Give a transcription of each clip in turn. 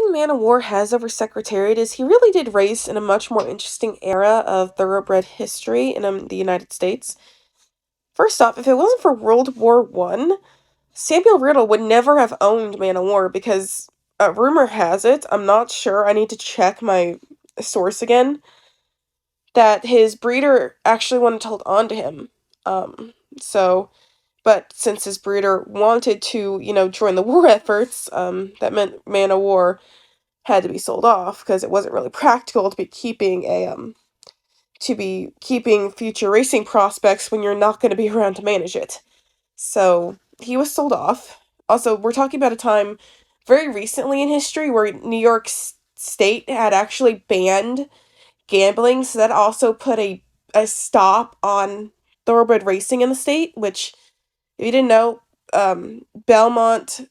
thing Man of War has over Secretariat is he really did race in a much more interesting era of thoroughbred history in the United States. First off, if it wasn't for World War One, Samuel Riddle would never have owned Man of War because rumor has it, I'm not sure, I need to check my source again, that his breeder actually wanted to hold on to him. So, but since his breeder wanted to, join the war efforts, that meant Man of War had to be sold off because it wasn't really practical to be keeping future racing prospects when you're not going to be around to manage it. So he was sold off. Also, we're talking about a time very recently in history where New York State had actually banned gambling, so that also put a stop on thoroughbred racing in the state, which, if you didn't know, Belmont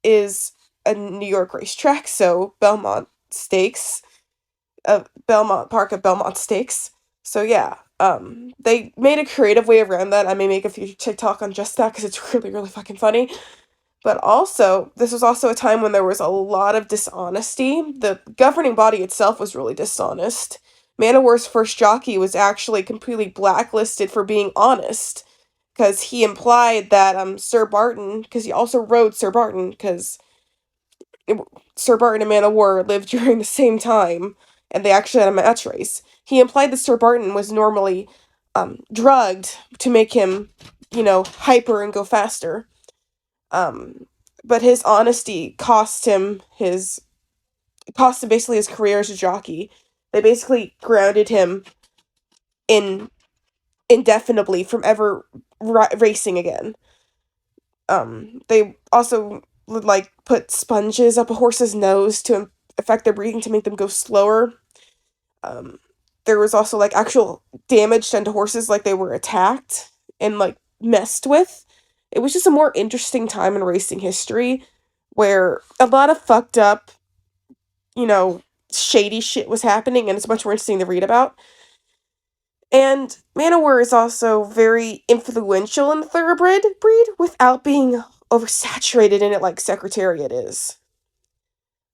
is a New York racetrack, so Belmont Park of Belmont Stakes. So yeah, they made a creative way around that. I may make a future TikTok on just that because it's really, really fucking funny. But also, this was also a time when there was a lot of dishonesty. The governing body itself was really dishonest. Manowar's first jockey was actually completely blacklisted for being honest, because he implied that Sir Barton, because he also rode Sir Barton, because Sir Barton and Manowar lived during the same time, and they actually had a match race. He implied that Sir Barton was normally drugged to make him, hyper and go faster. Um, but his honesty cost him basically his career as a jockey. They basically grounded him in indefinitely from ever racing again. They also would put sponges up a horse's nose to affect their breathing to make them go slower. Um, there was also actual damage done to horses, like they were attacked and messed with. It was just a more interesting time in racing history where a lot of fucked up, you know, shady shit was happening, and it's much more interesting to read about. And Manowar is also very influential in the thoroughbred breed without being oversaturated in it like Secretariat is.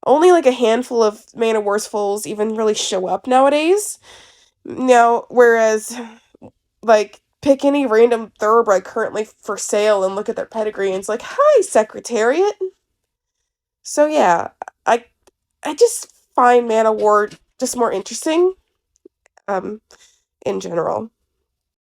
Only a handful of Manowar's foals even really show up nowadays. Now, whereas, pick any random thoroughbred currently for sale and look at their pedigree, and it's like, hi, Secretariat. So yeah, I I just find Man of War just more interesting, um, in general.